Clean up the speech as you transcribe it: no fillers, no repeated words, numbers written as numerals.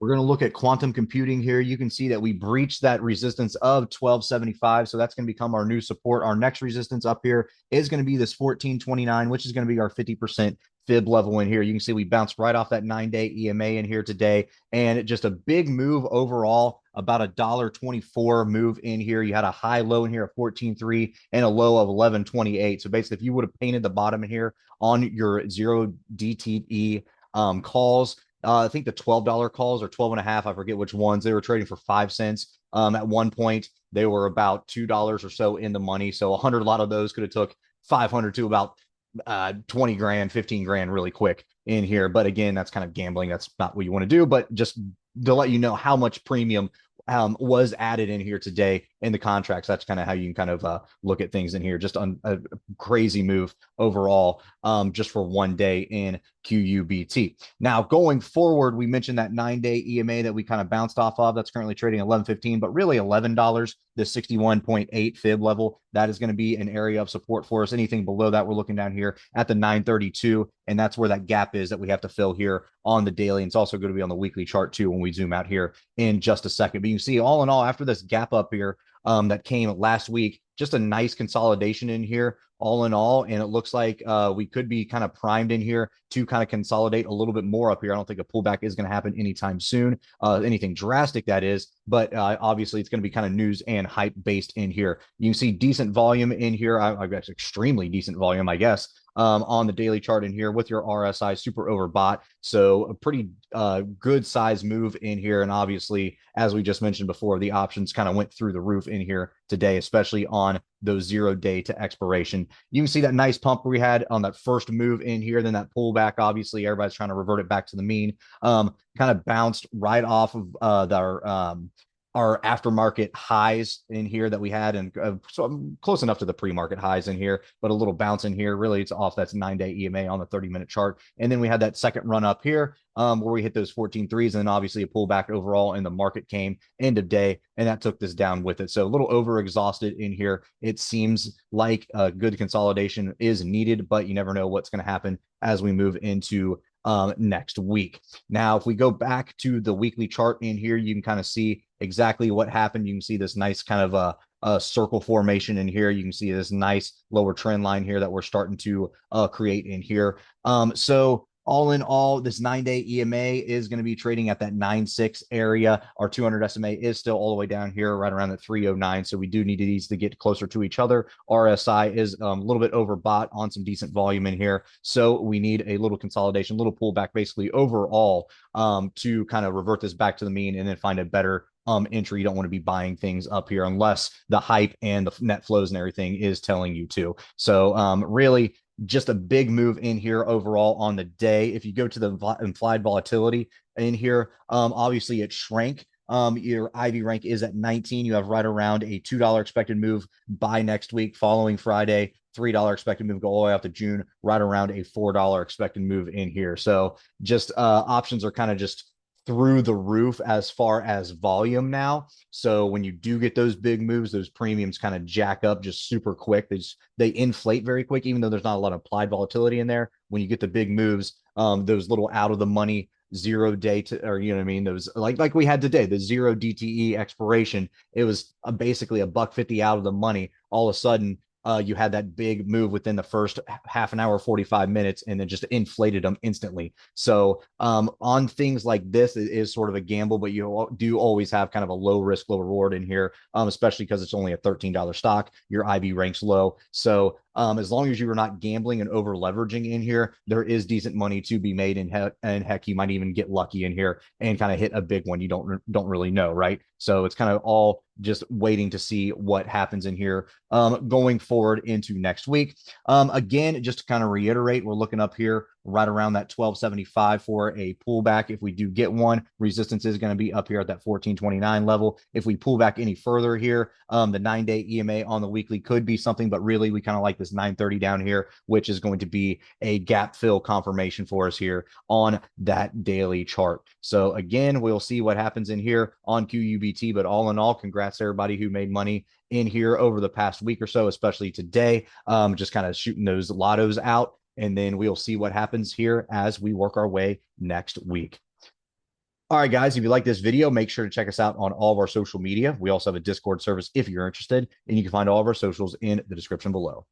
We're going to look at quantum computing here. You can see that we breached that resistance of 1275. So that's going to become our new support. Our next resistance up here is going to be this 1429, which is going to be our 50% fib level in here. You can see we bounced right off that 9-day EMA in here today, and just a big move overall, about a $1.24 move in here. You had a high low in here of 14.3 and a low of 11.28. So basically, if you would have painted the bottom in here on your zero DTE calls, I think the $12 calls or 12 and a half, I forget which ones, they were trading for 5 cents. At one point, they were about $2 or so in the money. So 100 lot of those could have took 500 to about 20 grand, 15 grand really quick in here. But again, that's kind of gambling. That's not what you want to do. But just to let you know how much premium was added in here today in the contracts. That's kind of how you can kind of look at things in here. Just a crazy move overall, just for one day in QUBT. Now, going forward, we mentioned that 9-day EMA that we kind of bounced off of. That's currently trading 11.15, but really $11. The 61.8 fib level, that is going to be an area of support for us. Anything below that, we're looking down here at the 932, and that's where that gap is that we have to fill here on the daily. And it's also going to be on the weekly chart too when we zoom out here in just a second. But you can see all in all, after this gap up here that came last week, just a nice consolidation in here all in all. And it looks like we could be kind of primed in here to kind of consolidate a little bit more up here. I don't think a pullback is going to happen anytime soon, anything drastic that is, but obviously it's going to be kind of news and hype based in here. You can see decent volume in here. I've got extremely decent volume, I guess, on the daily chart in here with your RSI super overbought. So a pretty good size move in here. And obviously, as we just mentioned before, the options kind of went through the roof in here today, especially on those 0-day to expiration. You can see that nice pump we had on that first move in here, then that pullback. Obviously, everybody's trying to revert it back to the mean. Kind of bounced right off of our aftermarket highs in here that we had, and so I'm close enough to the pre-market highs in here, but a little bounce in here. Really, it's off that's 9-day EMA on the 30-minute chart. And then we had that second run up here where we hit those 14 threes, and then obviously a pullback overall, and the market came end of day, and that took this down with it. So a little over exhausted in here. It seems like a good consolidation is needed, but you never know what's going to happen as we move into next week. Now, if we go back to the weekly chart in here, you can kind of see exactly what happened. You can see this nice kind of a circle formation in here. You can see this nice lower trend line here that we're starting to create in here. So all in all, this 9-day EMA is going to be trading at that 9.6 area. Our 200 SMA is still all the way down here, right around the 309. So we do need these to get closer to each other. RSI is a little bit overbought on some decent volume in here. So we need a little consolidation, a little pullback basically overall to kind of revert this back to the mean and then find a better entry. You don't want to be buying things up here unless the hype and the net flows and everything is telling you to. So really, just a big move in here overall on the day. If you go to the implied volatility in here, obviously it shrank. Your IV rank is at 19. You have right around a $2 expected move by next week following Friday. $3 expected move go all the way out to June, right around a $4 expected move in here. So just options are kind of just through the roof as far as volume now. So when you do get those big moves, those premiums kind of jack up just super quick. They inflate very quick, even though there's not a lot of applied volatility in there. When you get the big moves, those little out of the money 0-day to, or you know what I mean, those like we had today, the 0 DTE expiration, it was basically a $1.50 out of the money. All of a sudden you had that big move within the first half an hour, 45 minutes, and then just inflated them instantly. So on things like this, it is sort of a gamble, but you do always have kind of a low risk, low reward in here, especially because it's only a $13 stock. Your IV ranks low. So as long as you are not gambling and over leveraging in here, there is decent money to be made. And heck, you might even get lucky in here and kind of hit a big one. You don't really know, right? So it's kind of all just waiting to see what happens in here going forward into next week. Again, just to kind of reiterate, we're looking up here right around that 1275 for a pullback. If we do get one, resistance is going to be up here at that 1429 level. If we pull back any further here, the 9-day EMA on the weekly could be something, but really we kind of like this 930 down here, which is going to be a gap fill confirmation for us here on that daily chart. So again, we'll see what happens in here on QUBT, but all in all, congrats to everybody who made money in here over the past week or so, especially today, just kind of shooting those lottos out. And then we'll see what happens here as we work our way next week. All right, guys, if you like this video, make sure to check us out on all of our social media. We also have a Discord service if you're interested, and you can find all of our socials in the description below.